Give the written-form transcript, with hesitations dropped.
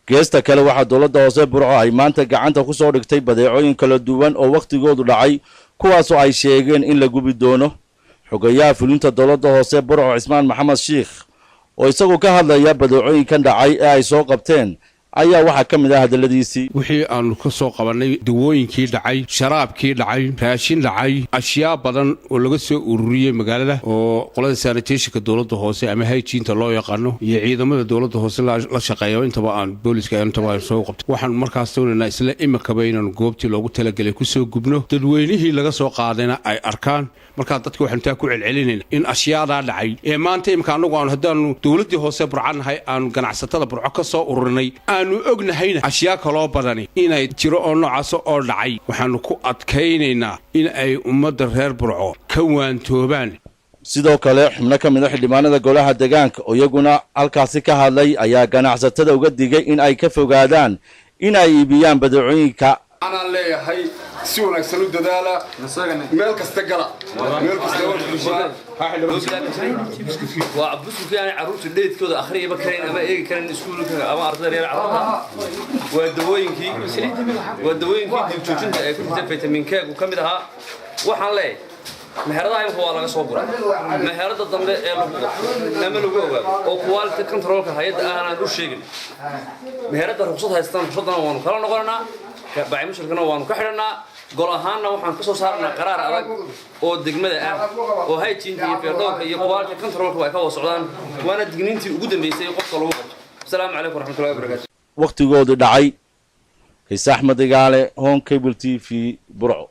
geesta kale waxaa dowladda hoose Burco ay maanta gacanta ku soo dhigtay badeecooyin kala duwan oo waqtigoodu dhacay kuwaas oo ay sheegeen in la gubi doono xogayaha fulinta dowladda hoose Burco Cismaan Maxamed Sheekh oo isagu ka hadlaya badeecooyinkan dhacay ee ay soo qabteen ayaa waxa kamid ah hadaladiisii wixii aanu ka soo qabanay dawooyinkii dhacay sharaabkii dhacay raashin dhacay ashyaa badan oo laga soo ururiyay magaalada oo qolada sanitation-ka dawladda hoose ama hygiene-ta loo yaqaano iyo ciidamada dawladda hoose la shaqeeyo intaba aan booliska intaba soo qabtay waxaan markaas doonaynaa isla imikaba inaan goobtii loogu talagalay ku soo gubno dadweynihii laga soo qaadayna ay arkaan marka dadka waxaan taa ku celcelinayna in ashyaada dhacay ee maanta imika anagu aan hadaanu dawladda hoose burcanahay aan ganacsatada burco ka soo ururinay aanu ognahayna ashyaa kaloo badani inay jiro oo noocaas oo dhacay waxaanu ku adkaynaynaa in ay ummadda reer Burco ka waantoobaan sidoo kale xubno ka mid ah xildhibaanada golaha deegaanka oo iyaguna halkaasi ka hadlay ayaa ganacsatada uga digay in ay ka fogaadaan in ay iibiyaan badeecooyinka أنا اللي هاي سونا يسلو ددالة ملك استقلا ملك استقلا وعبسوا يعني عروس الليل كذا آخرية بكرين أما إيه كان يسكولوا كذا أما أرضنا ريال عرضها والدواين كي دي بتوجين كنت فيتامين كا وكم لها وحن ليه مهردا يم هو laga soo guray meherada dambe ee lama lagu ogaado oo quality control-ka hay'adda aan u sheegin meherada ruqsad haystaan ruqsadana waanu kala noqonaa baacimushirkana waanu ka xidhanaa gol ahaanna waxaan ka soo saarnaa qaraar adag oo degmada ah oo hygiene iyo firdhowrka iyo quality control-ka ay ka wada socdaan waana digniintii ugu dambeysay qofka lagu qabto assalaamu calaykum waraxmatullaahi wabarakaatuh waqtigoodu dhacay Axmed Igaale Home Cable TV Burco.